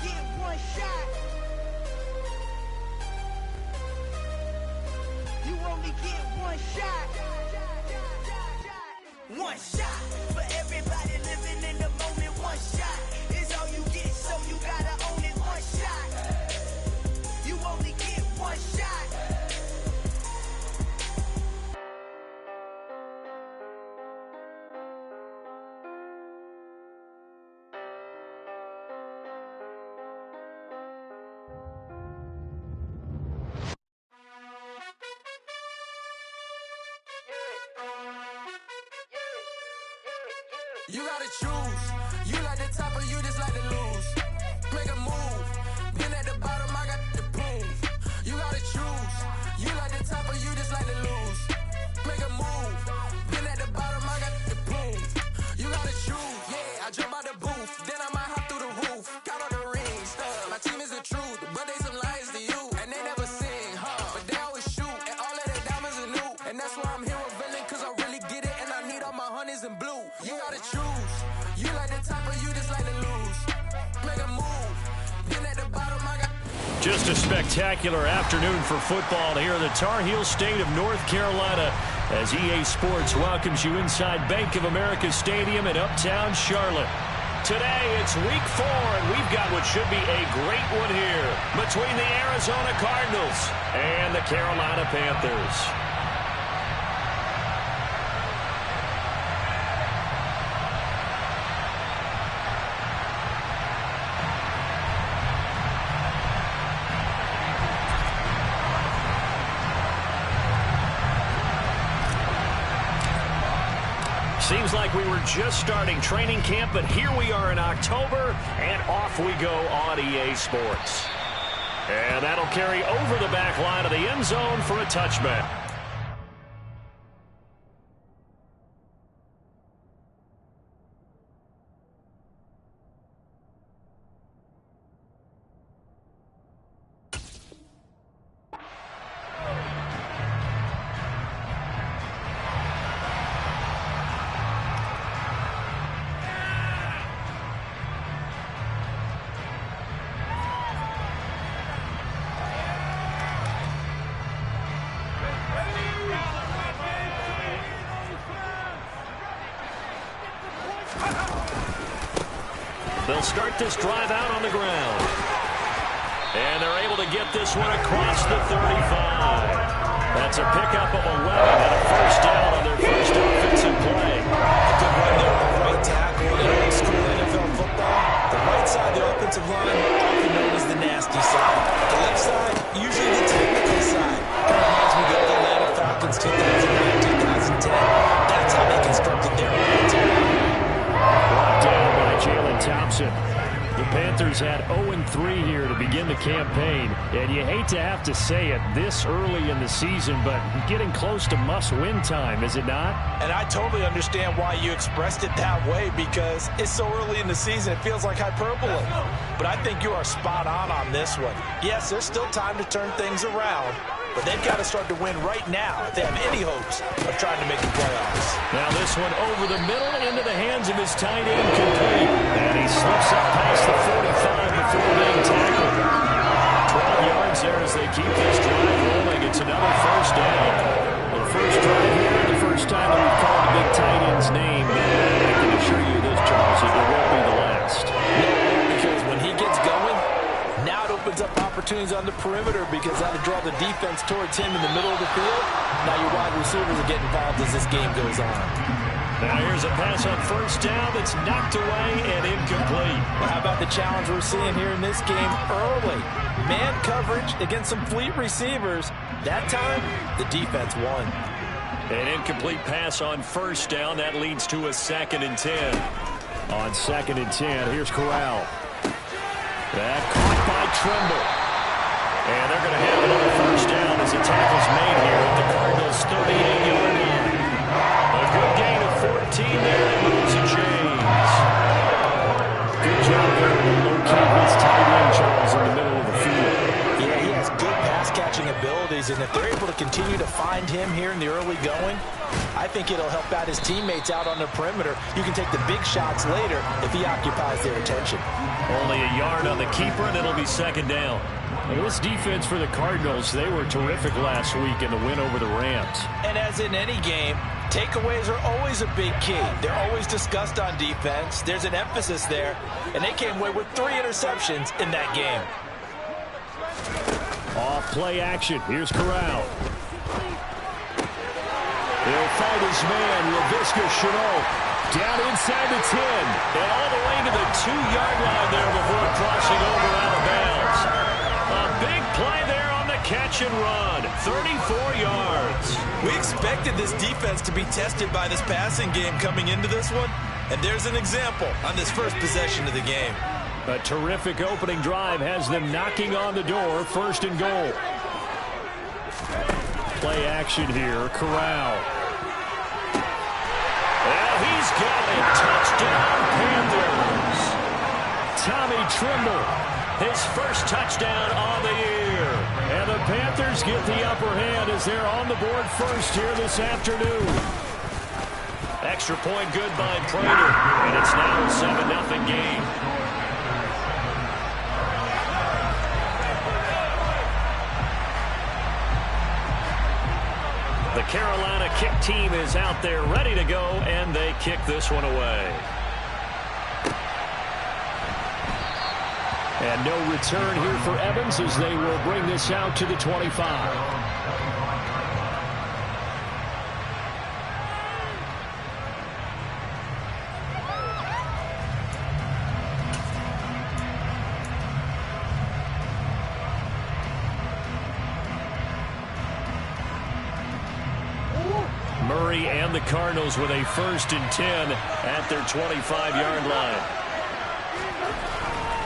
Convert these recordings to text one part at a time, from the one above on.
get one shot. You only get one shot. One shot for everybody living in the moment. One shot is all you get, so you gotta own it. One shot. You only get one shot. You gotta choose. You like the top or you just like to lose. Make a move. Been at the bottom, I got the proof. You gotta choose. You like the top or you just like to lose. Make a move. Been at the bottom, I got the proof. You gotta choose. Yeah, I jump out the booth. Then I might hop through the roof. Count all the rings. My team is the truth, but they some liars to you. And they never sing, but they always shoot. And all of their diamonds are new. And that's why I'm here revealing, cause I really get it. And I need all my honeys in blue. You gotta choose. You like the top or you just like to lose. Make a move. Been at the bottom, I got... Just a spectacular afternoon for football here in the Tar Heel state of North Carolina as EA Sports welcomes you inside Bank of America Stadium in Uptown Charlotte. Today it's week 4 and we've got what should be a great one here between the Arizona Cardinals and the Carolina Panthers. Seems like we were just starting training camp, but here we are in October, and off we go on EA Sports. And that'll carry over the back line of the end zone for a touchback. They'll start this drive out on the ground. And they're able to get this one across the 35. That's a pickup of 11 and a first down on their first offensive play. A good run there on the right tackle. In old school NFL football, the right side of the offensive line, often known as the nasty side. The left side, usually the technical side. Kind of reminds me of the Atlanta Falcons 2009-2010. That's how they constructed their offensive line. Brought down by Jalen Thompson. The Panthers had 0-3 here to begin the campaign, and you hate to have to say it this early in the season, but getting close to must-win time, is it not? And I totally understand why you expressed it that way, because it's so early in the season, it feels like hyperbole. But I think you are spot on this one. Yes, there's still time to turn things around, but they've got to start to win right now if they have any hopes of trying to make the playoffs. Now this one over the middle into the hands of his tight end, complete. And he slips up past the 45 before being tackled. 12 yards there as they keep this drive rolling. It's another first down. The first drive here, the first time that we've called the big tight end's name. I can assure you this, Charles, it won't be the last. No, because when he gets going, now it opens up opportunities on the perimeter because that'll draw the defense towards him in the middle of the field. Now your wide receivers will get involved as this game goes on. Now here's a pass on first down that's knocked away and incomplete. Well, how about the challenge we're seeing here in this game early? Man coverage against some fleet receivers. That time, the defense won. An incomplete pass on first down. That leads to a 2nd and 10. On 2nd and 10, here's Corral. That caught by Tremble. And they're going to have another first down as the tackle's made here at the Cardinals' 38-yard line. A good gain of 14 there. It moves the chains. Good job there to locate his tight end, Charles, in the middle of the field. Yeah, he has good pass-catching abilities, and if they're able to continue to find him here in the early going, I think it'll help out his teammates out on the perimeter. You can take the big shots later if he occupies their attention. Only a yard on the keeper, and it'll be second down. And this defense for the Cardinals, they were terrific last week in the win over the Rams. And as in any game, takeaways are always a big key. They're always discussed on defense. There's an emphasis there, and they came away with 3 interceptions in that game. Off play action. Here's Corral. He'll fight his man, Laviska Shenault. Down inside the 10. And all the way to the 2-yard line there before crossing over out of bounds. A big play there on the catch and run. 34 yards. We expected this defense to be tested by this passing game coming into this one. And there's an example on this first possession of the game. A terrific opening drive has them knocking on the door. First and goal. Play action here. Corral. And he's got it. Touchdown, Panthers. Tommy Tremble, his first touchdown on the year. And the Panthers get the upper hand as they're on the board first here this afternoon. Extra point good by Prater. And it's now a 7-0 game. The Carolina kick team is out there ready to go, and they kick this one away. And no return here for Evans as they will bring this out to the 25. Murray and the Cardinals with a 1st and 10 at their 25-yard line.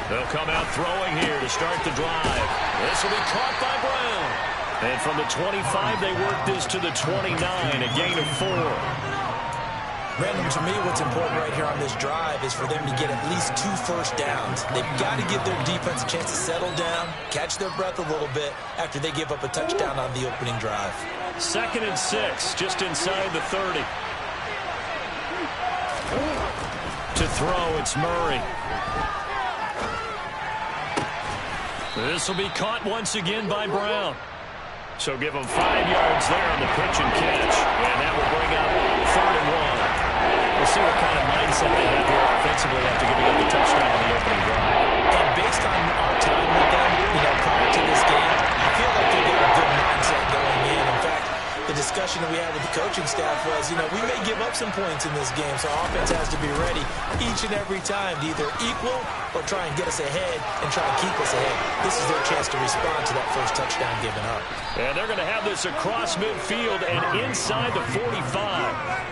They'll come out throwing here to start the drive. This will be caught by Brown. And from the 25, they work this to the 29, a gain of 4. Brandon, to me, what's important right here on this drive is for them to get at least 2 first downs. They've got to give their defense a chance to settle down, catch their breath a little bit after they give up a touchdown on the opening drive. 2nd and 6, just inside the 30. To throw, it's Murray. This will be caught once again by Brown. So give him 5 yards there on the pitch and catch. And that will bring up 3rd and 1. We'll see what kind of mindset they have here offensively after giving up the touchdown on the opening drive. And based on our time with them, prior to this game, I feel like they got a good mindset going in. In fact, the discussion that we had with the coaching staff was, we may give up some points in this game, so our offense has to be ready each and every time to either equal or try and get us ahead and try and keep us ahead. This is their chance to respond to that first touchdown given up. And they're going to have this across midfield and inside the 45.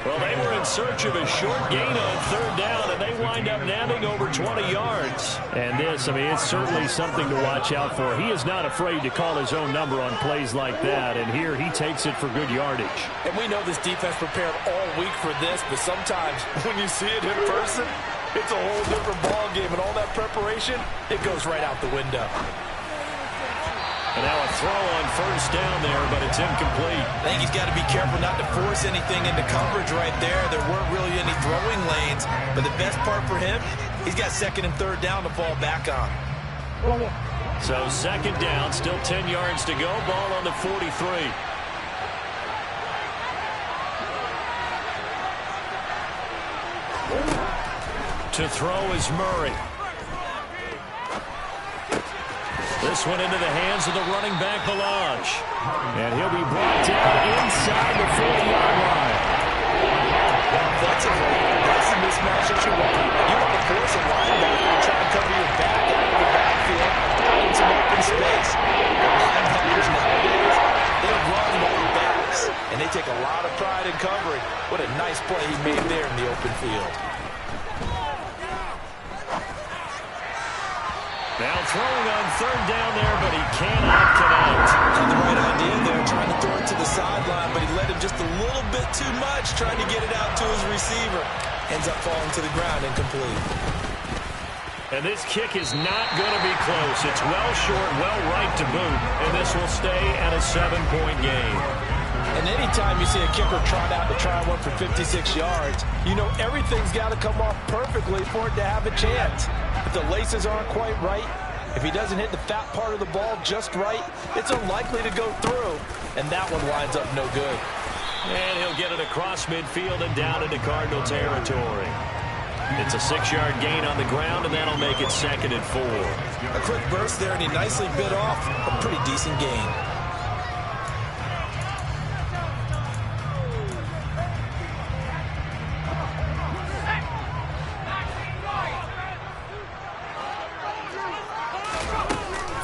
Well, they were in search of a short gain on 3rd down, and they wind up nabbing over 20 yards. And this, it's certainly something to watch out for. He is not afraid to call his own number on plays like that, and here he takes it for good yardage. And we know this defense prepared all week for this, but sometimes when you see it in person, it's a whole different ball game, and all that preparation, it goes right out the window. And now a throw on 1st down there, but it's incomplete. I think he's got to be careful not to force anything into coverage right there. There weren't really any throwing lanes, but the best part for him, he's got 2nd and 3rd down to fall back on. So 2nd down, still 10 yards to go, ball on the 43. To throw is Murray. This one into the hands of the running back, Melange. And he'll be brought down inside the 40-yard line. Offensively, that's the mismatch that you want. You want to force a linebacker and try to cover your back out of the backfield, out in some open space. The linebackers nowadays, they run more backs, and they take a lot of pride in covering. What a nice play he made there in the open field. Now throwing on 3rd down there, but he cannot connect. Had the right idea there, trying to throw it to the sideline, but he let him just a little bit too much, trying to get it out to his receiver. Ends up falling to the ground, incomplete. And this kick is not going to be close. It's well short, well right to boot, and this will stay at a 7-point game. And anytime you see a kicker trot out to try one for 56 yards, you know everything's got to come off perfectly for it to have a chance. If the laces aren't quite right, if he doesn't hit the fat part of the ball just right, it's unlikely to go through, and that one winds up no good. And he'll get it across midfield and down into Cardinal territory. It's a 6-yard gain on the ground, and that'll make it 2nd and 4. A quick burst there, and he nicely bit off a pretty decent gain.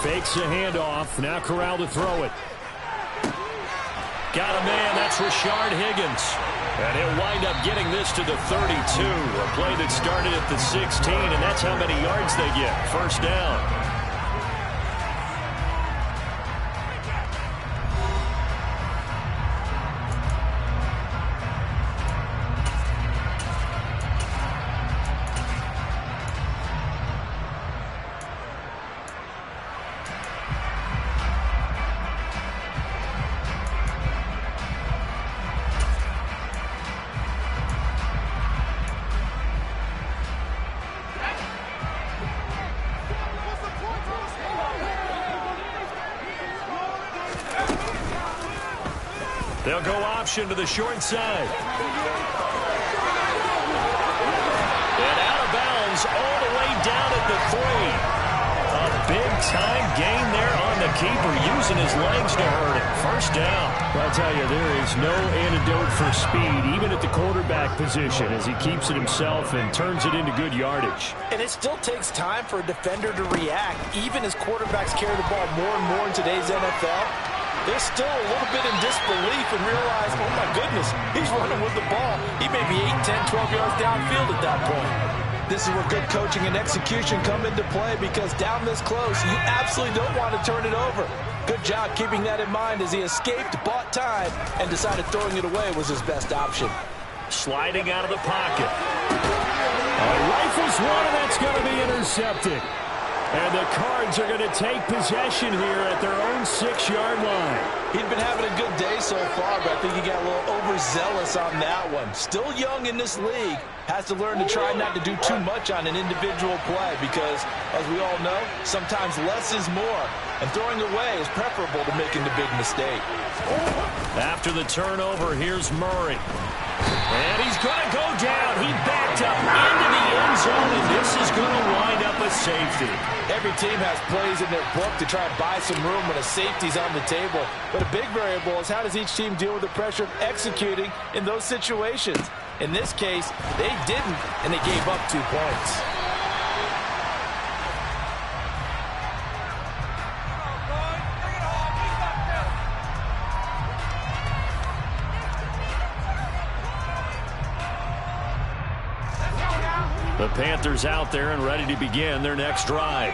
Fakes the handoff. Now Corral to throw it. Got a man. That's Rashard Higgins. And he'll wind up getting this to the 32. A play that started at the 16, and that's how many yards they get. First down. They'll go option to the short side. And out of bounds all the way down at the 3. A big-time gain there on the keeper, using his legs to hurt him. First down. I'll tell you, there is no antidote for speed, even at the quarterback position, as he keeps it himself and turns it into good yardage. And it still takes time for a defender to react, even as quarterbacks carry the ball more and more in today's NFL. They're still a little bit in disbelief and realize, oh my goodness, he's running with the ball. He may be 8, 10, 12 yards downfield at that point. This is where good coaching and execution come into play, because down this close, you absolutely don't want to turn it over. Good job keeping that in mind as he escaped, bought time, and decided throwing it away was his best option. Sliding out of the pocket. Rifles one, and that's going to be intercepted. And the Cards are going to take possession here at their own 6-yard line. He'd been having a good day so far, but I think he got a little overzealous on that one. Still young in this league. Has to learn to try not to do too much on an individual play because, as we all know, sometimes less is more. And throwing away is preferable to making the big mistake. After the turnover, here's Murray. And he's going to go down. He backed up into the end zone, and this is going to wind up a safety. Every team has plays in their book to try and buy some room when a safety's on the table. But a big variable is how does each team deal with the pressure of executing in those situations. In this case, they didn't, and they gave up 2 points. The Panthers out there and ready to begin their next drive.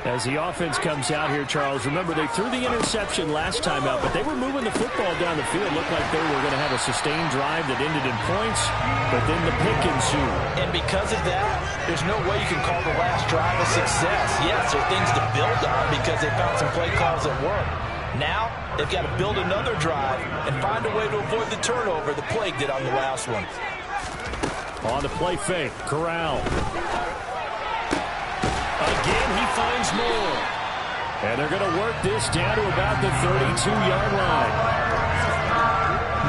As the offense comes out here, Charles, remember they threw the interception last time out, but they were moving the football down the field. Looked like they were going to have a sustained drive that ended in points, but then the pick ensued. And because of that, there's no way you can call the last drive a success. Yes, there are things to build on because they found some play calls that work. Now, they've got to build another drive and find a way to avoid the turnover the Plague did on the last one. On the play fake, Corral. Again, he finds more. And they're going to work this down to about the 32-yard line.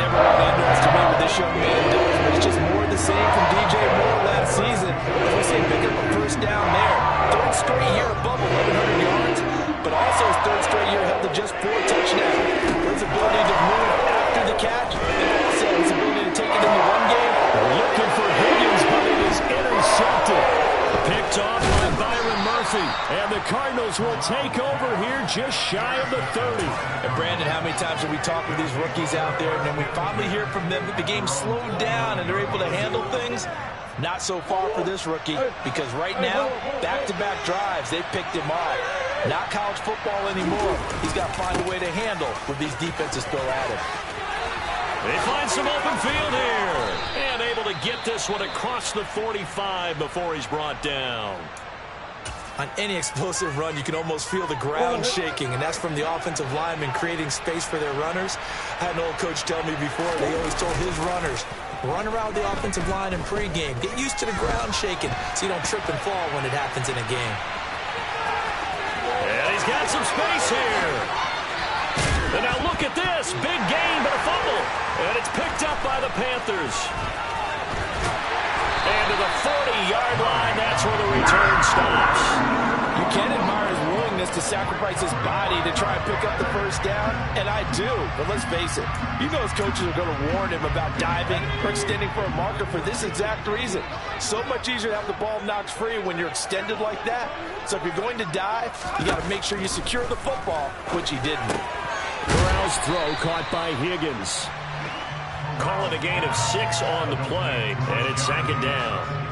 Never really underestimate what this young man does, but it's just more of the same from DJ Moore last season. As we see him pick up a first down there. 3rd straight year above 1,100 yards, but also his 3rd straight year held to just 4 touchdowns. His ability to move after the catch, and also his ability to take it in the run game. They're looking for Higgins, but it is intercepted. Picked off by Byron Murphy. And the Cardinals will take over here just shy of the 30. And Brandon, how many times have we talked with these rookies out there, and then we finally hear from them that the game slowed down and they're able to handle things? Not so far for this rookie, because right now, back-to-back drives, they picked him off. Not college football anymore. He's got to find a way to handle with these defenses throw at him. They find some open field here. And able to get this one across the 45 before he's brought down. On any explosive run, you can almost feel the ground shaking, and that's from the offensive linemen creating space for their runners. I had an old coach tell me before, they always told his runners, run around the offensive line in pregame. Get used to the ground shaking so you don't trip and fall when it happens in a game. And he's got some space here. And now look at this. Big gain, but a fumble. And it's picked up by the Panthers. And to the 40-yard line, that's where the return stops. You can admire his willingness to sacrifice his body to try and pick up the first down, and I do. But let's face it, you know his coaches are going to warn him about diving or extending for a marker for this exact reason. So much easier to have the ball knocked free when you're extended like that. So if you're going to dive, you got to make sure you secure the football, which he didn't. Corral's throw caught by Higgins. Calling a gain of 6 on the play, and it's second down.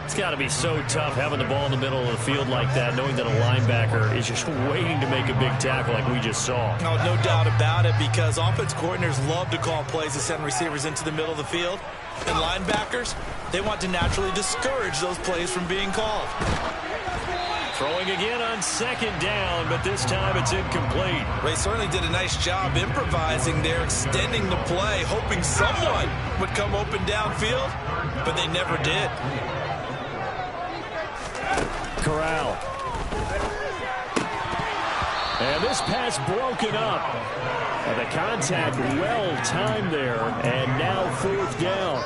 It's got to be so tough having the ball in the middle of the field like that, knowing that a linebacker is just waiting to make a big tackle like we just saw. No doubt about it, because offense coordinators love to call plays to send receivers into the middle of the field. And linebackers, they want to naturally discourage those plays from being called. Throwing again on second down, but this time it's incomplete. They certainly did a nice job improvising there, extending the play, hoping someone would come open downfield, but they never did. Corral. And this pass broken up. And the contact well-timed there, and now fourth down.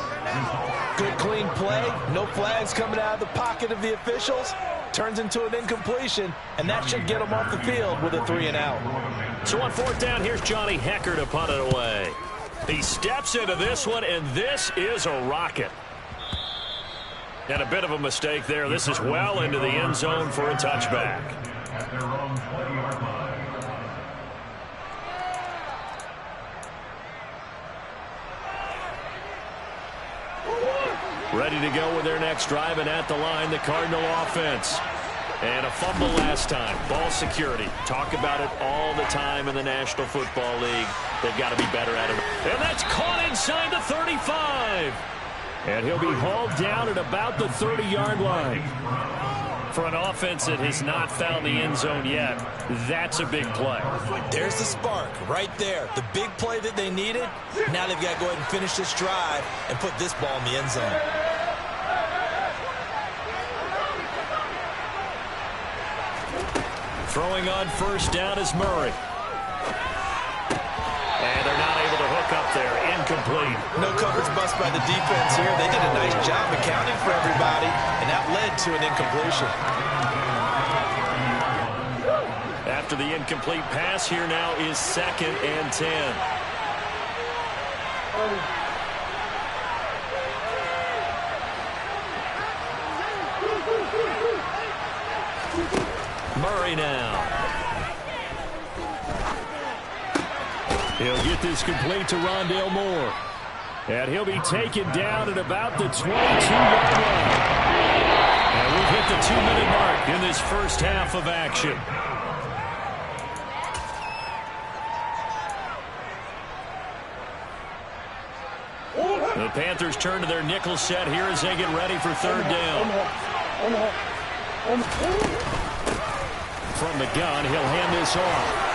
Good clean play, no flags coming out of the pocket of the officials. Turns into an incompletion, and that should get him off the field with a 3-and-out. So on fourth down, here's Johnny Hekker to punt it away. He steps into this one, and this is a rocket. And a bit of a mistake there. This is well into the end zone for a touchback. Ready to go with their next drive, and at the line, the Cardinal offense. And a fumble last time. Ball security. Talk about it all the time in the National Football League. They've got to be better at it. And that's caught inside the 35. And he'll be hauled down at about the 30-yard line. For an offense that has not found the end zone yet, that's a big play. There's the spark right there. The big play that they needed. Now they've got to go ahead and finish this drive and put this ball in the end zone. Throwing on first down is Murray. And they're not able to hook up there. Incomplete. No coverage bust by the defense here. They did a nice job accounting for everybody, and that led to an incompletion. After the incomplete pass, here now is 2nd and 10. Murray now. He'll get this complete to Rondale Moore. And he'll be taken down at about the 22-yard line. And we've hit the 2-minute mark in this first half of action. The Panthers turn to their nickel set here as they get ready for third down. From the gun, he'll hand this off.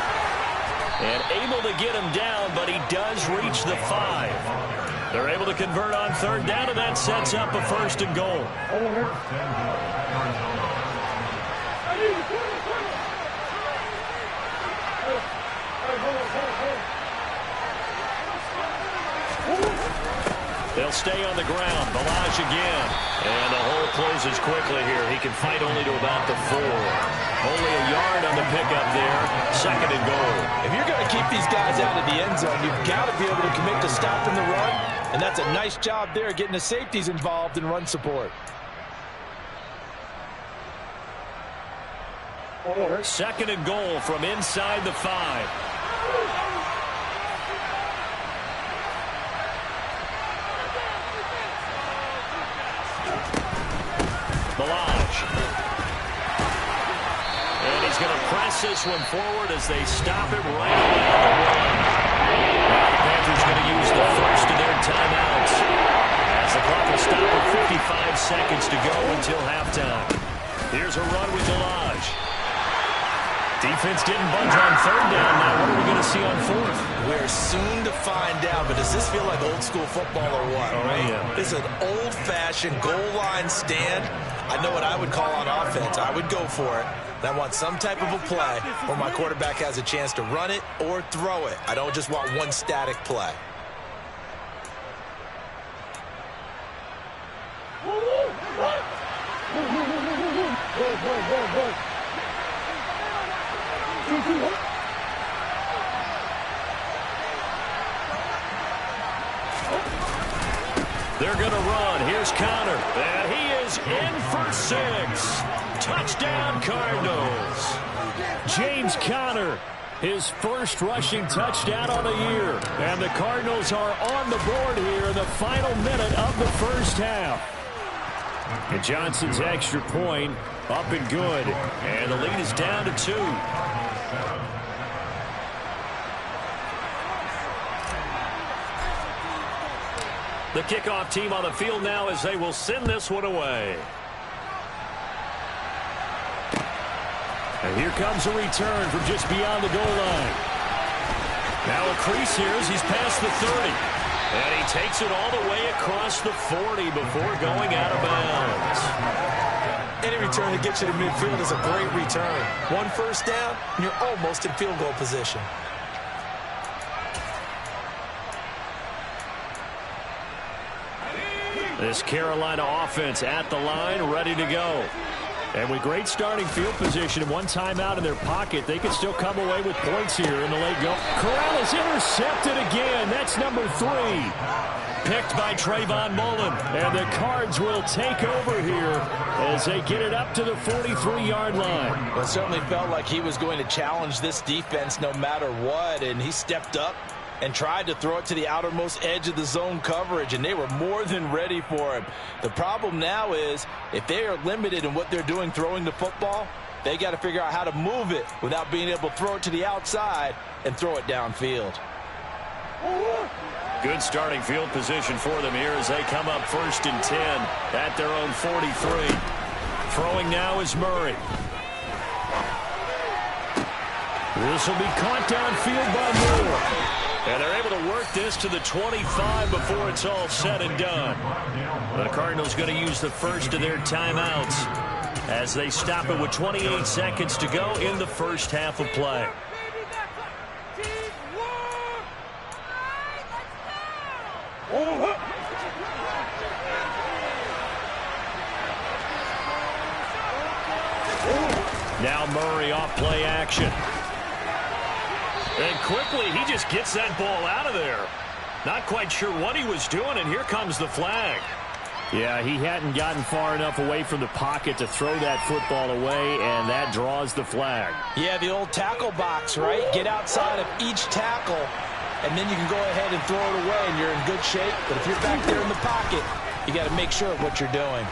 And able to get him down, but he does reach the 5. They're able to convert on third down, and that sets up a 1st and goal. They'll stay on the ground. Balazs again. And the hole closes quickly here. He can fight only to about the 4. Only a yard on the pickup there. 2nd and goal. If you're going to keep these guys out of the end zone, you've got to be able to commit to stopping the run. And that's a nice job there, getting the safeties involved in run support. 2nd and goal from inside the 5. Balazs. And he's going to press this one forward as they stop him right away on the run. Now the Panthers going to use the first of their timeouts as the clock will stop with 55 seconds to go until halftime. Here's a run with Delage. Defense didn't budge on third down. Now what are we going to see on fourth? We're soon to find out, but does this feel like old school football or what? Oh, right? Yeah. It's an old-fashioned goal line stand. I know what I would call on offense. I would go for it. And I want some type of a play where my quarterback has a chance to run it or throw it. I don't just want one static play. They're going to run. Here's Conner. And he is in for 6. Touchdown, Cardinals. James Conner, his first rushing touchdown on the year. And the Cardinals are on the board here in the final minute of the first half. And Johnson's extra point up and good. And the lead is down to 2. The kickoff team on the field now as they will send this one away. And here comes a return from just beyond the goal line. Now a crease here as he's past the 30. And he takes it all the way across the 40 before going out of bounds. Any return that gets you to midfield is a great return. One first down, and you're almost in field goal position. This Carolina offense at the line, ready to go. And with great starting field position and one timeout in their pocket, they can still come away with points here in the late go. Corral is intercepted again. That's number 3. Picked by Trayvon Mullen. And the Cards will take over here as they get it up to the 43-yard line. Well, it certainly felt like he was going to challenge this defense no matter what, and he stepped up and tried to throw it to the outermost edge of the zone coverage, and they were more than ready for him. The problem now is if they are limited in what they're doing throwing the football, they got to figure out how to move it without being able to throw it to the outside and throw it downfield. Good starting field position for them here as they come up 1st and 10 at their own 43. Throwing now is Murray. This will be caught downfield by Moore. And they're able to work this to the 25 before it's all said and done. The Cardinals going to use the first of their timeouts as they stop it with 28 seconds to go in the first half of play. Now Murray off play action. And quickly, he just gets that ball out of there. Not quite sure what he was doing, and here comes the flag. Yeah, he hadn't gotten far enough away from the pocket to throw that football away, and that draws the flag. Yeah, the old tackle box, right? Get outside of each tackle, and then you can go ahead and throw it away, and you're in good shape. But if you're back there in the pocket, you got to make sure of what you're doing.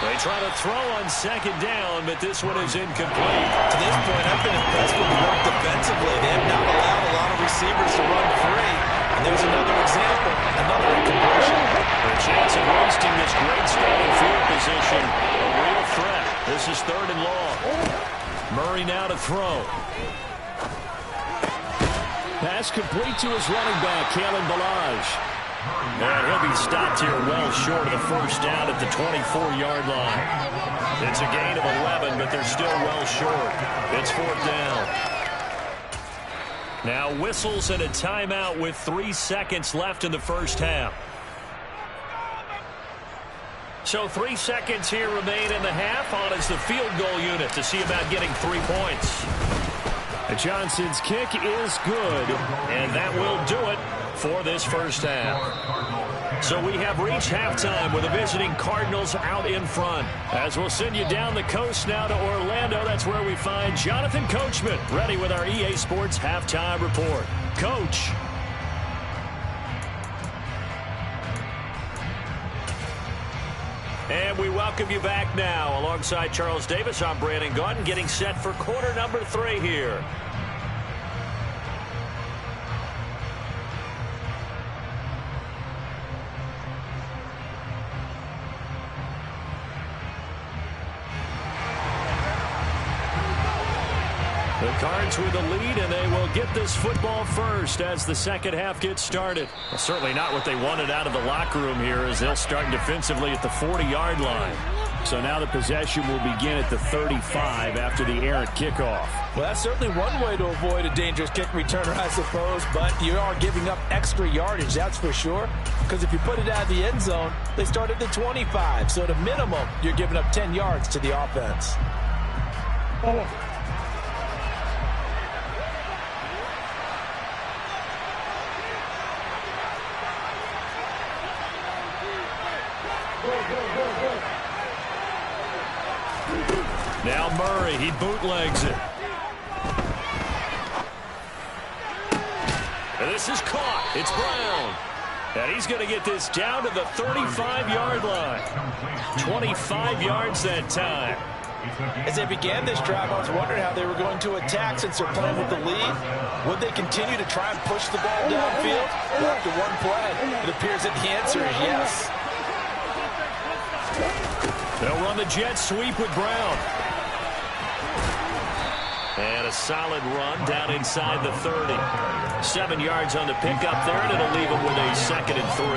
They try to throw on 2nd down, but this one is incomplete. To this point, I've been impressed with the work defensively. They have not allowed a lot of receivers to run free. And there's another example, another incompletion. The chance of wasting this great starting field position, a real threat. This is 3rd and long. Murray now to throw. Pass complete to his running back, Kalen Ballage. And he'll be stopped here well short of the first down at the 24-yard line. It's a gain of 11, but they're still well short. It's 4th down. Now whistles and a timeout with 3 seconds left in the first half. So 3 seconds here remain in the half on as the field goal unit to see about getting 3 points. Johnson's kick is good, and that will do it for this first half. So we have reached halftime with the visiting Cardinals out in front. As we'll send you down the coast now to Orlando, that's where we find Jonathan Coachman ready with our EA Sports Halftime Report. Coach. And we welcome you back now. Alongside Charles Davis, I'm Brandon Gaudin, getting set for quarter number 3 here. The Cards with the lead, and they will get this football first as the second half gets started. Well, certainly not what they wanted out of the locker room here, as they'll start defensively at the 40-yard line. So now the possession will begin at the 35 after the errant kickoff. Well, that's certainly one way to avoid a dangerous kick returner, I suppose, but you are giving up extra yardage, that's for sure, because if you put it out of the end zone, they start at the 25, so at a minimum, you're giving up 10 yards to the offense. Now Murray, he bootlegs it. And this is caught. It's Brown. And he's going to get this down to the 35-yard line. 25 yards that time. As they began this drive, I was wondering how they were going to attack since they're playing with the lead. Would they continue to try and push the ball downfield? Well, after one play, it appears that the answer is yes. They'll run the jet sweep with Brown. And a solid run down inside the 30. 7 yards on the pickup there, and it'll leave them with a 2nd and 3.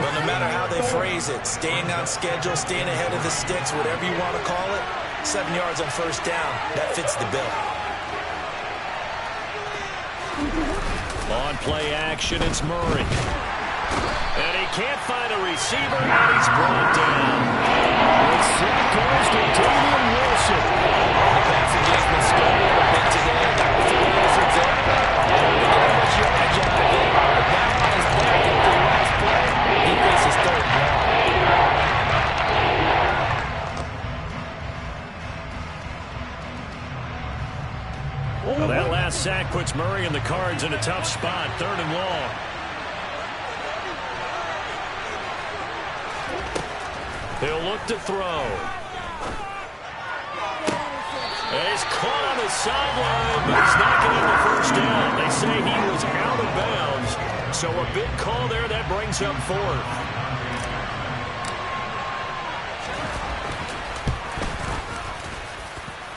Well, no matter how they phrase it, staying on schedule, staying ahead of the sticks, whatever you want to call it, 7 yards on first down, that fits the bill. On play action, it's Murray. And he can't find a receiver, and he's brought down. It's sack goes to Damian Wilson. The passing game's been struggling a bit today. That was the latest example. They get a much yardage out of it. Now on his back after the last play, he faces third down. Well, that last sack puts Murray and the Cards in a tough spot, 3rd and long. He'll look to throw. And he's caught on the sideline, but he's not getting the first down. They say he was out of bounds. So a big call there. That brings up 4th.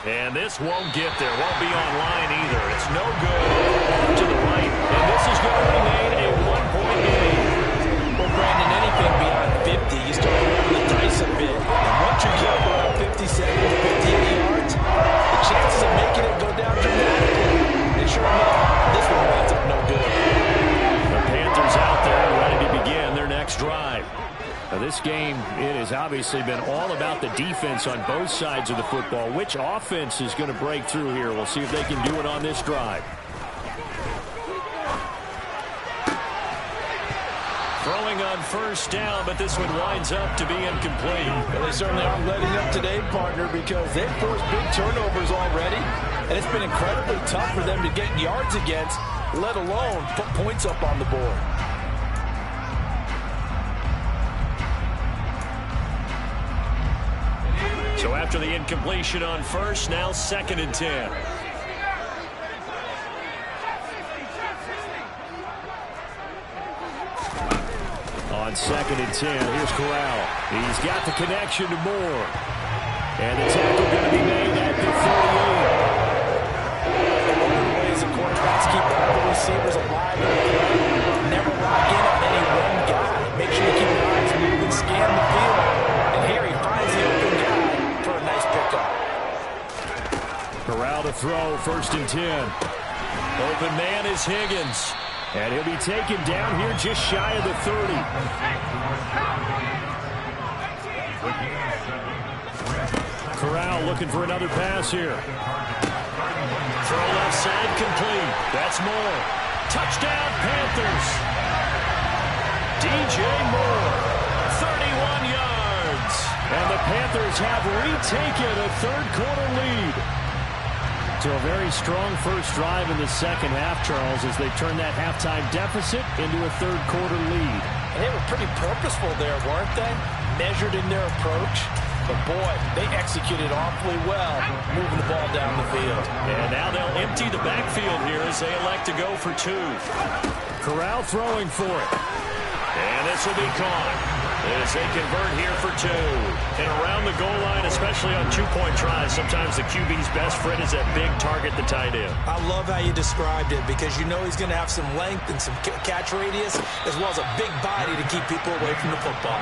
And this won't get there. Won't be online either. It's no good. To the right. And this is going to remain a 1-point game. Well, Brandon, anything beyond 50, you start rolling the dice a bit. And once you get around 57, 58 yards, the chances of making it go down dramatically. And sure enough, this one winds up no good. The Panthers out there ready to begin their next drive. Now this game, it has obviously been all about the defense on both sides of the football. Which offense is going to break through here? We'll see if they can do it on this drive. Throwing on first down, but this one winds up to be incomplete. Well, they certainly aren't letting up today, partner, because they've forced big turnovers already, and it's been incredibly tough for them to get yards against, let alone put points up on the board. So after the incompletion on first, now 2nd and 10. On 2nd and 10, here's Corral. He's got the connection to Moore. And the tackle going to be made at the 48. One of the ways the quarterbacks keep all the receivers alive in the play, never lock in on any one guy. Make sure you keep your eyes moving, scan the field. And here he finds the open guy for a nice pickup. Corral to throw, 1st and 10. Open man is Higgins. And he'll be taken down here just shy of the 30. Corral looking for another pass here. Throw left side complete. That's Moore. Touchdown Panthers. DJ Moore. 31 yards. And the Panthers have retaken a 3rd quarter lead. So a very strong first drive in the second half, Charles, as they turn that halftime deficit into a 3rd quarter lead. And they were pretty purposeful there, weren't they? Measured in their approach. But boy, they executed awfully well, moving the ball down the field. And now they'll empty the backfield here as they elect to go for 2. Corral throwing for it. And this will be caught. As they convert here for 2. And around the goal line, especially on two-point tries, sometimes the QB's best friend is that big target, the tight end. I love how you described it because you know he's going to have some length and some catch radius as well as a big body to keep people away from the football.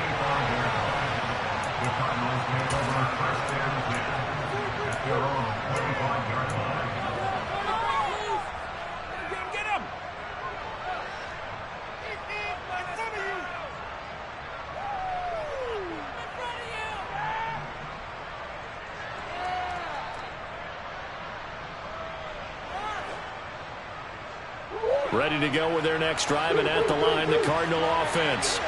Ready to go with their next drive, and at the line, the Cardinal offense.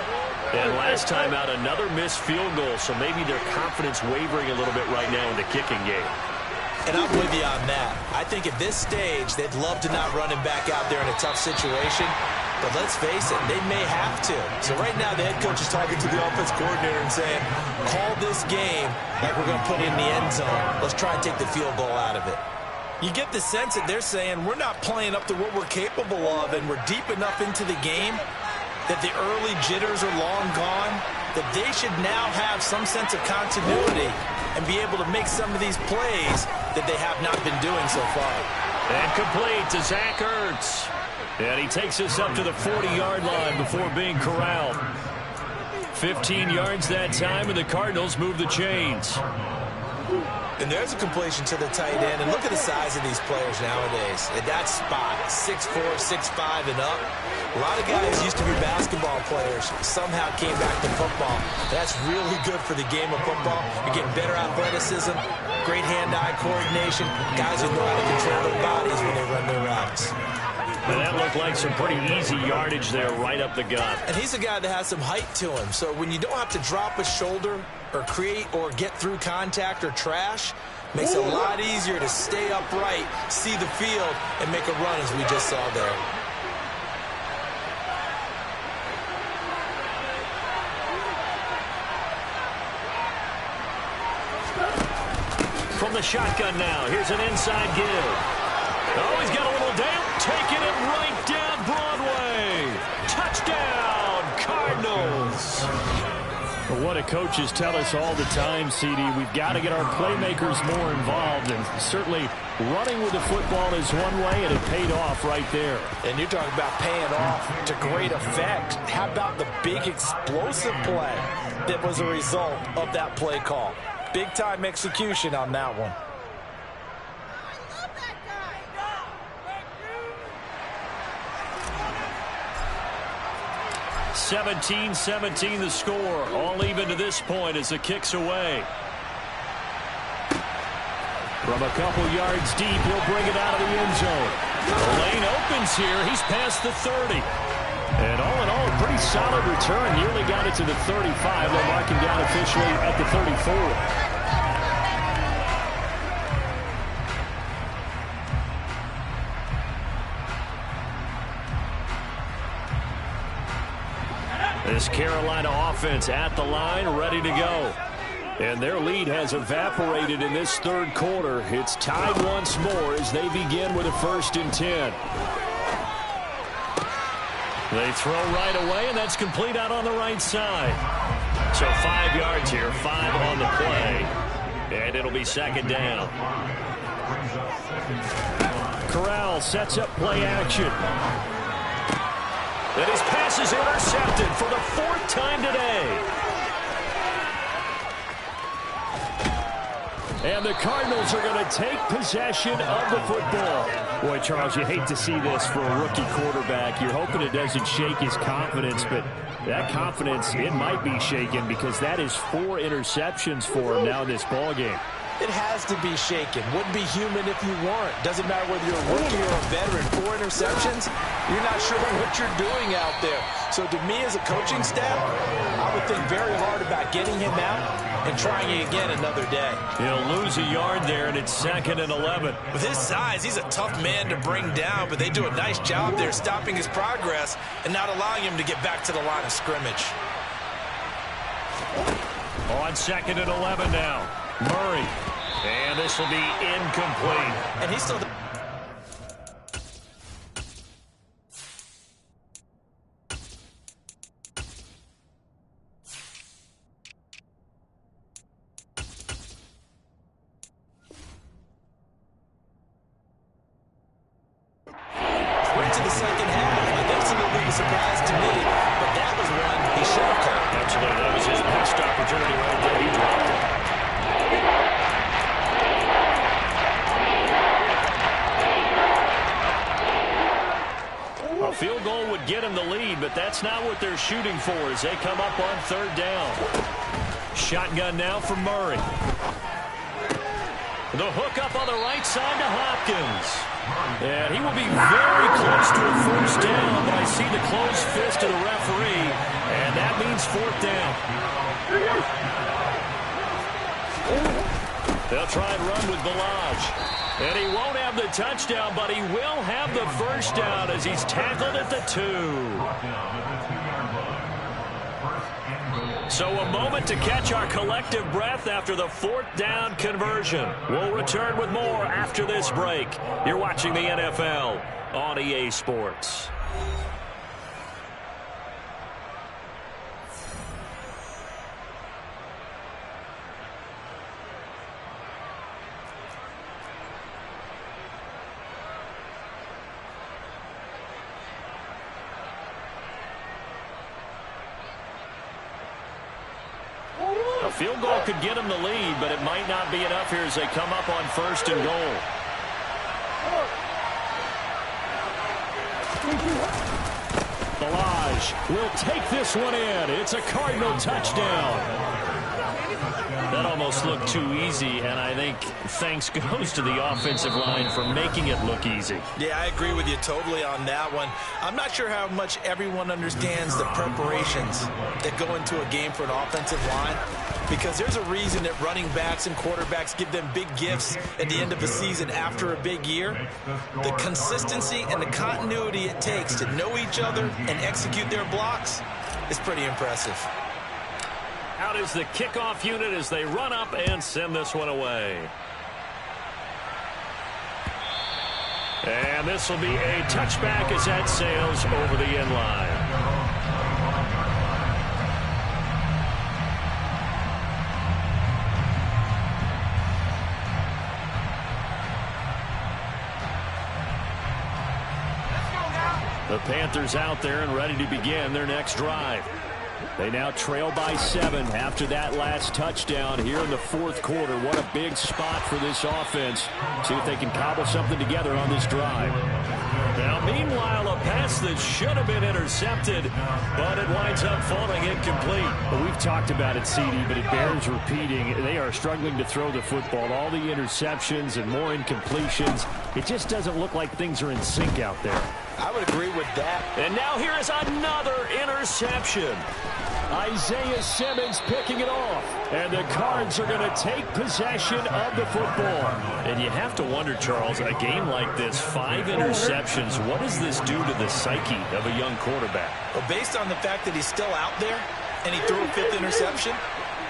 And last time out, another missed field goal, so maybe their confidence wavering a little bit right now in the kicking game. And I'm with you on that. I think at this stage, they'd love to not run him back out there in a tough situation. But let's face it, they may have to. So right now, the head coach is talking to the offense coordinator and saying, call this game like we're going to put it in the end zone. Let's try and take the field goal out of it. You get the sense that they're saying we're not playing up to what we're capable of, and we're deep enough into the game that the early jitters are long gone, that they should now have some sense of continuity and be able to make some of these plays that they have not been doing so far. And complete to Zach Ertz. And he takes us up to the 40-yard line before being corralled. 15 yards that time, and the Cardinals move the chains. And there's a completion to the tight end. And look at the size of these players nowadays. At that spot, 6'4", 6'5", and up. A lot of guys used to be basketball players, somehow came back to football. That's really good for the game of football. You're getting better athleticism, great hand-eye coordination, guys who know how to control their bodies when they run their routes. And that looked like some pretty easy yardage there right up the gut. And he's a guy that has some height to him. So when you don't have to drop a shoulder or create or get through contact or trash, makes it a lot easier to stay upright, see the field, and make a run as we just saw there. From the shotgun now, here's an inside give. Oh, he's got a little down, taking it right down Broadway. Touchdown, Cardinals. Well, what do coaches tell us all the time, CD? We've got to get our playmakers more involved, and certainly running with the football is one way, and it paid off right there. And you're talking about paying off to great effect. How about the big explosive play that was a result of that play call? Big-time execution on that one. 17-17 the score. All even to this point as the kick's away. From a couple yards deep, he'll bring it out of the end zone. The lane opens here. He's past the 30. And all in all, a pretty solid return. Nearly got it to the 35. They'll mark him down officially at the 34. This Carolina offense at the line, ready to go. And their lead has evaporated in this third quarter. It's tied once more as they begin with a 1st and 10. They throw right away, and that's complete out on the right side. So 5 yards here, 5 on the play. And it'll be 2nd down. Corral sets up play action. And his pass is intercepted for the 4th time today. And the Cardinals are going to take possession of the football. Boy, Charles, you hate to see this for a rookie quarterback. You're hoping it doesn't shake his confidence, but that confidence, it might be shaken because that is 4 interceptions for him now in this ballgame. It has to be shaken. Wouldn't be human if you weren't. Doesn't matter whether you're a rookie or a veteran. 4 interceptions, you're not sure what you're doing out there. So to me as a coaching staff, I would think very hard about getting him out and trying it again another day. He'll lose a yard there, and it's 2nd and 11. With his size, he's a tough man to bring down, but they do a nice job there stopping his progress and not allowing him to get back to the line of scrimmage. On 2nd and 11 now. Murray. And this will be incomplete. And he's still... surprise to me, but that was one he should have caught. Absolutely. That was his best opportunity right there. He dropped it. A field goal would get him the lead, but that's not what they're shooting for as they come up on third down. Shotgun now for Murray. The hook up on the right side to Hopkins. And he will be very close to a first down, but I see the closed fist of the referee, and that means fourth down. They'll try and run with Balaj. And he won't have the touchdown, but he will have the first down as he's tackled at the 2. So a moment to catch our collective breath after the fourth down conversion. We'll return with more after this break. You're watching the NFL on EA Sports. A field goal could get him the lead, but it might not be enough here as they come up on first and goal. Balaj will take this one in. It's a Cardinal touchdown. That almost looked too easy, and I think thanks goes to the offensive line for making it look easy. Yeah, I agree with you totally on that one. I'm not sure how much everyone understands the preparations that go into a game for an offensive line, because there's a reason that running backs and quarterbacks give them big gifts at the end of a season after a big year. The consistency and the continuity it takes to know each other and execute their blocks is pretty impressive. Out is the kickoff unit as they run up and send this one away. And this will be a touchback as that sails over the end line. The Panthers out there and ready to begin their next drive. They now trail by 7 after that last touchdown here in the fourth quarter. What a big spot for this offense. See if they can cobble something together on this drive. Now, meanwhile, a pass that should have been intercepted, but it winds up falling incomplete. Well, we've talked about it, CD, but it bears repeating. They are struggling to throw the football. All the interceptions and more incompletions. It just doesn't look like things are in sync out there. I would agree with that. And now here is another interception. Isaiah Simmons picking it off. And the Cards are going to take possession of the football. And you have to wonder, Charles, a game like this, 5 interceptions, what does this do to the psyche of a young quarterback? Well, based on the fact that he's still out there and he threw a 5th interception,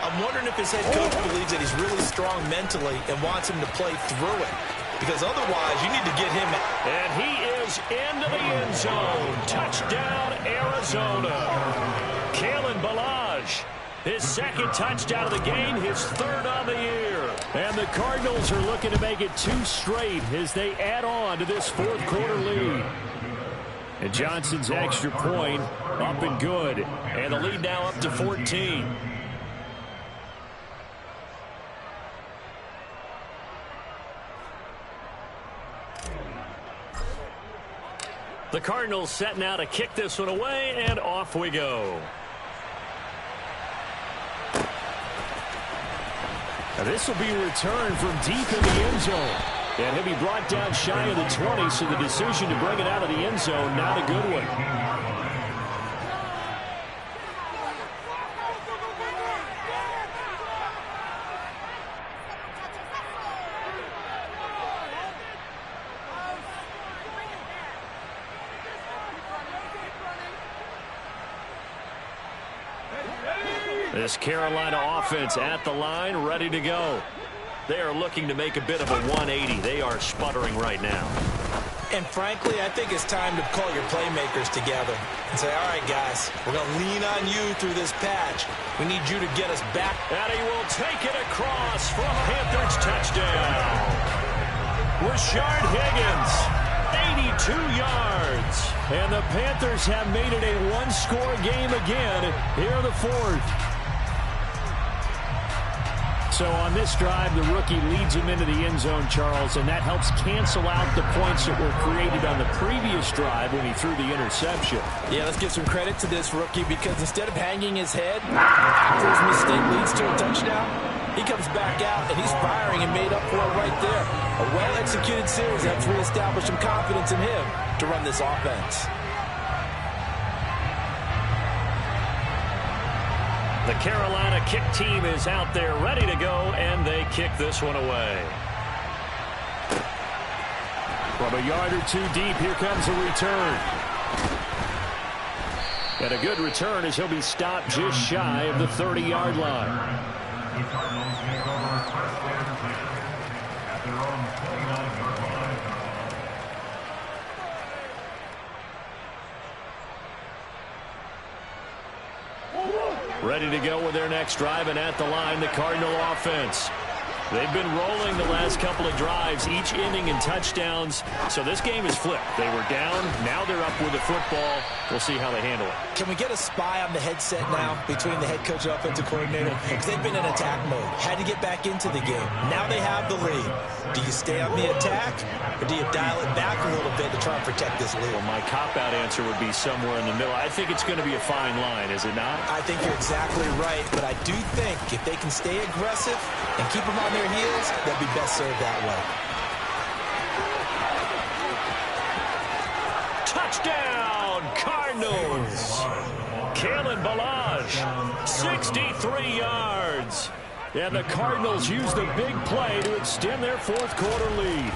I'm wondering if his head coach believes that he's really strong mentally and wants him to play through it. Because otherwise, you need to get him. And he is into the end zone. Touchdown, Arizona. Kalen Balaj, his second touchdown of the game, his 3rd on the year. And the Cardinals are looking to make it 2 straight as they add on to this fourth quarter lead. And Johnson's extra point up and good. And the lead now up to 14. The Cardinals set now to kick this one away, and off we go. Now this will be returned from deep in the end zone. And he'll be brought down shy of the 20, so the decision to bring it out of the end zone, not a good one. This Carolina offense at the line, ready to go. They are looking to make a bit of a 180. They are sputtering right now. And frankly, I think it's time to call your playmakers together and say, all right, guys, we're going to lean on you through this patch. We need you to get us back. And he will take it across for a Panthers touchdown. Rashard Higgins, 82 yards. And the Panthers have made it a one-score game again here in the fourth. So on this drive, the rookie leads him into the end zone, Charles, and that helps cancel out the points that were created on the previous drive when he threw the interception. Yeah, let's give some credit to this rookie because instead of hanging his head after his mistake leads to a touchdown, he comes back out and he's firing and made up for it right there. A well-executed series that's reestablished some confidence in him to run this offense. The Carolina kick team is out there ready to go, and they kick this one away. From a yard or two deep, here comes a return. And a good return as he'll be stopped just shy of the 30-yard line. Ready to go with their next drive, and at the line, the Cardinal offense. They've been rolling the last couple of drives, each ending in touchdowns. So this game is flipped. They were down. Now they're up with the football. We'll see how they handle it. Can we get a spy on the headset now between the head coach and offensive coordinator? Because they've been in attack mode. Had to get back into the game. Now they have the lead. Do you stay on the attack, or do you dial it back a little bit to try and protect this lead? Well, my cop-out answer would be somewhere in the middle. I think it's going to be a fine line, is it not? I think you're exactly right, but I do think if they can stay aggressive and keep them on their heels, they'll be best served that way. Touchdown, Cardinals! Kalen Ballage, 63 yards. And the Cardinals use the big play to extend their fourth quarter lead.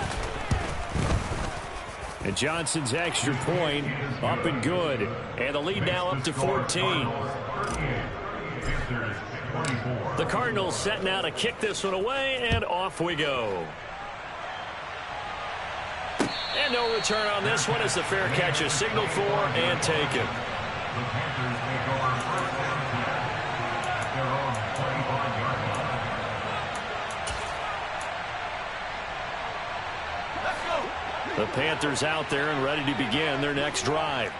And Johnson's extra point up and good. And the lead now up to 14. The Cardinals set now to kick this one away, and off we go. And no return on this one as the fair catch is signaled for and taken. The Panthers out there and ready to begin their next drive.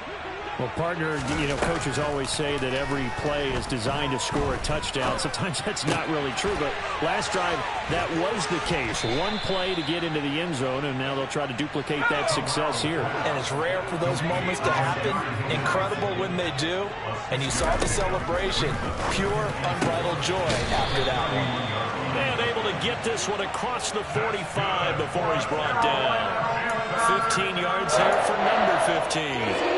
Well, partner, coaches always say that every play is designed to score a touchdown. Sometimes that's not really true, but last drive, that was the case. One play to get into the end zone, and now they'll try to duplicate that success here. And it's rare for those moments to happen. Incredible when they do. And you saw the celebration. Pure, unbridled joy after that one. And able to get this one across the 45 before he's brought down. 15 yards here for number 15.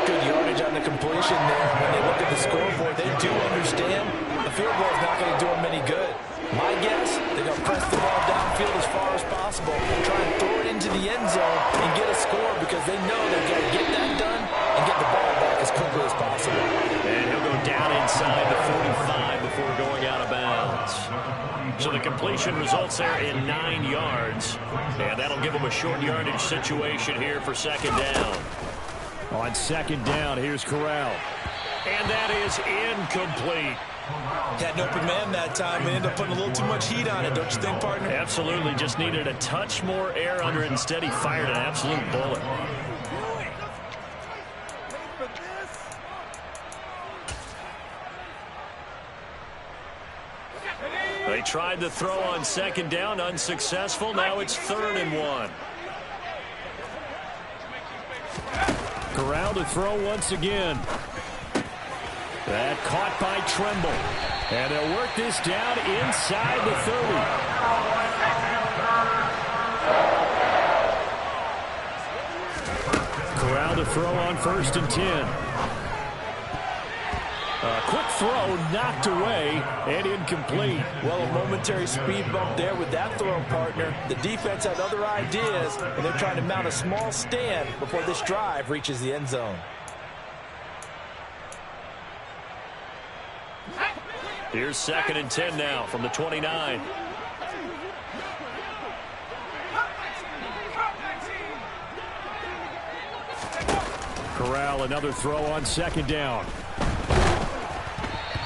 Good yardage on the completion there. When they look at the scoreboard, they do understand the field goal is not going to do them any good. My guess, they're going to press the ball downfield as far as possible, try and throw it into the end zone and get a score because they know they've got to get that done and get the ball back as quickly as possible. And he'll go down inside the 45 before going out of bounds. So the completion results there in 9 yards. And that'll give them a short yardage situation here for second down. On second down, here's Corral. And that is incomplete. Had an open man that time. They ended up putting a little too much heat on it, don't you think, partner? Absolutely. Just needed a touch more air under it. Instead, he fired an absolute bullet. They tried to throw on second down, unsuccessful. Now it's 3rd and 1. Corral to throw once again. That caught by Tremble. And they'll work this down inside the 30. Corral to throw on 1st and 10. A quick throw knocked away and incomplete. Well, a momentary speed bump there with that throw, partner. The defense had other ideas, and they're trying to mount a small stand before this drive reaches the end zone. Here's 2nd and 10 now from the 29. Corral, another throw on second down.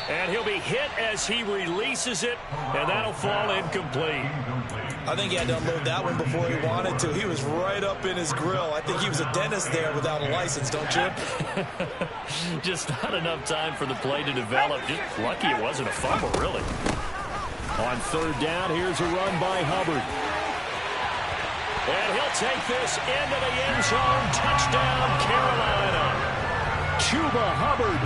And he'll be hit as he releases it, and that'll fall incomplete. I think he had to unload that one before he wanted to. He was right up in his grill. I think he was a dentist there without a license, don't you? Just not enough time for the play to develop. Just lucky it wasn't a fumble, really. On third down, here's a run by Hubbard. And he'll take this into the end zone. Touchdown, Carolina. Chuba Hubbard,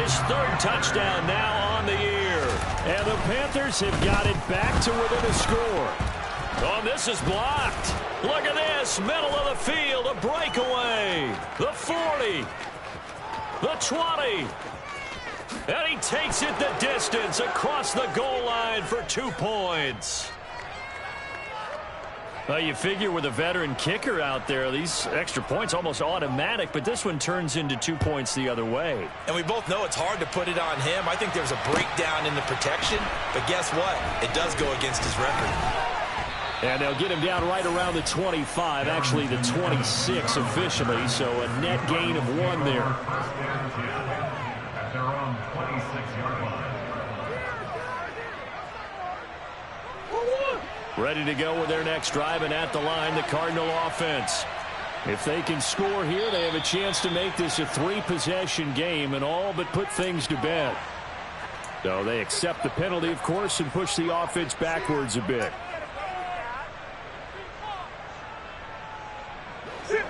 his third touchdown now on the year. And the Panthers have got it back to within a score. Oh, this is blocked. Look at this. Middle of the field, a breakaway. The 40. The 20. And he takes it the distance across the goal line for 2 points. Well, you figure with a veteran kicker out there, these extra points almost automatic, but this one turns into 2 points the other way. And we both know it's hard to put it on him. I think there's a breakdown in the protection, but guess what? It does go against his record. And they'll get him down right around the 25, actually the 26 officially, so a net gain of 1 there. At their own 26-yard line. Ready to go with their next drive, and at the line, the Cardinal offense. If they can score here, they have a chance to make this a 3-possession game and all but put things to bed. So they accept the penalty, of course, and push the offense backwards a bit.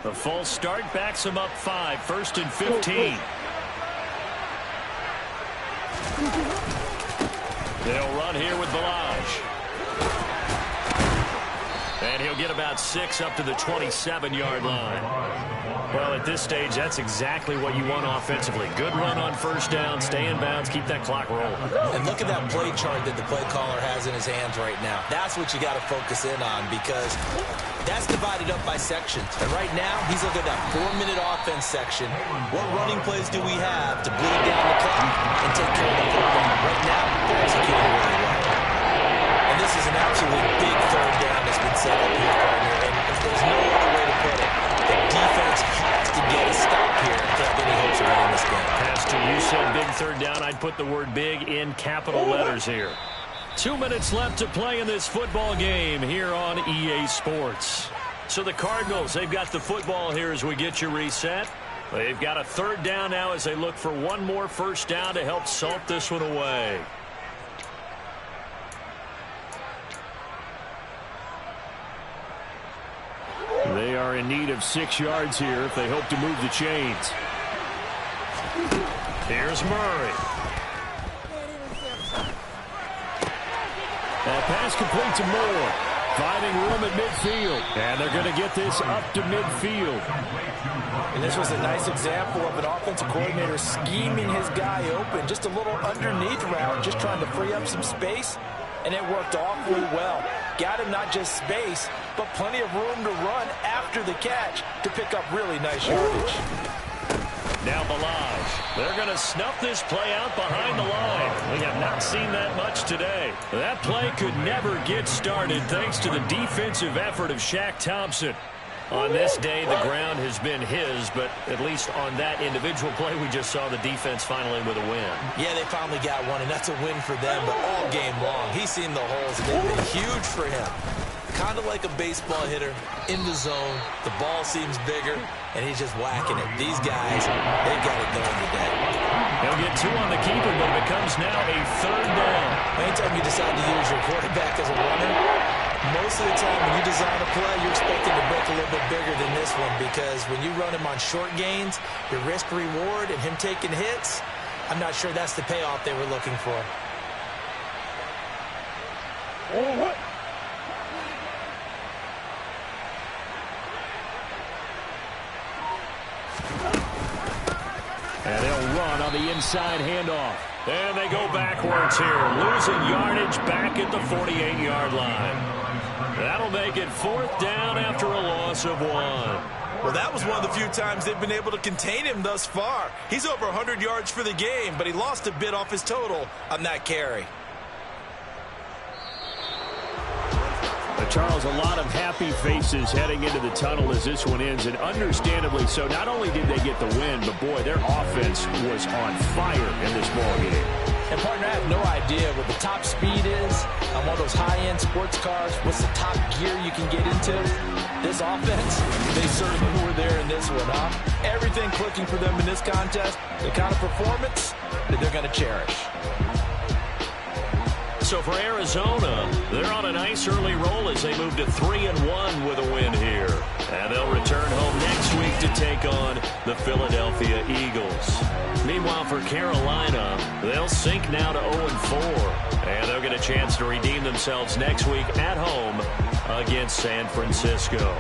The false start backs them up 5, 1st and 15. They'll run here with Balaj. And he'll get about 6 up to the 27-yard line. Well, at this stage, that's exactly what you want offensively. Good run on first down, stay in bounds, keep that clock rolling. And look at that play chart that the play caller has in his hands right now. That's what you got to focus in on, because that's divided up by sections. And right now, he's looking at that 4-minute offense section. What running plays do we have to bleed down the clock and take care of the football? Right now, they're executing really well. And this is an absolutely big third down that's been set up here, partner. And if there's no other way to put it, the defense has to get a stop here to have any hopes of winning this game. Pastor, you said big third down. I'd put the word big in capital letters here. 2 minutes left to play in this football game here on EA Sports. So the Cardinals, they've got the football here as we get you reset. They've got a third down now as they look for one more first down to help salt this one away. They are in need of 6 yards here if they hope to move the chains. Here's Murray. That pass complete to Moore. Finding room at midfield. And they're going to get this up to midfield. And this was a nice example of an offensive coordinator scheming his guy open. Just a little underneath route, just trying to free up some space. And it worked awfully well. Got him not just space, but plenty of room to run after the catch to pick up really nice yardage. Now Balaj. They're going to snuff this play out behind the line. We have not seen that much today. That play could never get started thanks to the defensive effort of Shaq Thompson. On this day, the ground has been his, but at least on that individual play, we just saw the defense finally with a win. Yeah, they finally got one, and that's a win for them, but all game long, he's seen the holes, and they've been huge for him. Kind of like a baseball hitter, in the zone, the ball seems bigger, and he's just whacking it. These guys, they've got it going today. He'll get 2 on the keeper, but it becomes now a third down. Anytime you decide to use your quarterback as a runner, most of the time when you design a play, you're expected to break a little bit bigger than this one, because when you run him on short gains, your risk-reward and him taking hits, I'm not sure that's the payoff they were looking for. And they'll run on the inside handoff. And they go backwards here, losing yardage back at the 48-yard line. That'll make it 4th down after a loss of 1. Well, that was one of the few times they've been able to contain him thus far. He's over 100 yards for the game, but he lost a bit off his total on that carry. Charles, a lot of happy faces heading into the tunnel as this one ends, and understandably so. Not only did they get the win, but boy, their offense was on fire in this ball game. And, partner, I have no idea what the top speed is on one of those high-end sports cars. What's the top gear you can get into? This offense, they certainly were there in this one, huh? Everything clicking for them in this contest, the kind of performance that they're going to cherish. So for Arizona, they're on a nice early roll as they move to 3-1 with a win here. And they'll return home next week to take on the Philadelphia Eagles. Meanwhile, for Carolina, they'll sink now to 0-4. And they'll get a chance to redeem themselves next week at home against San Francisco.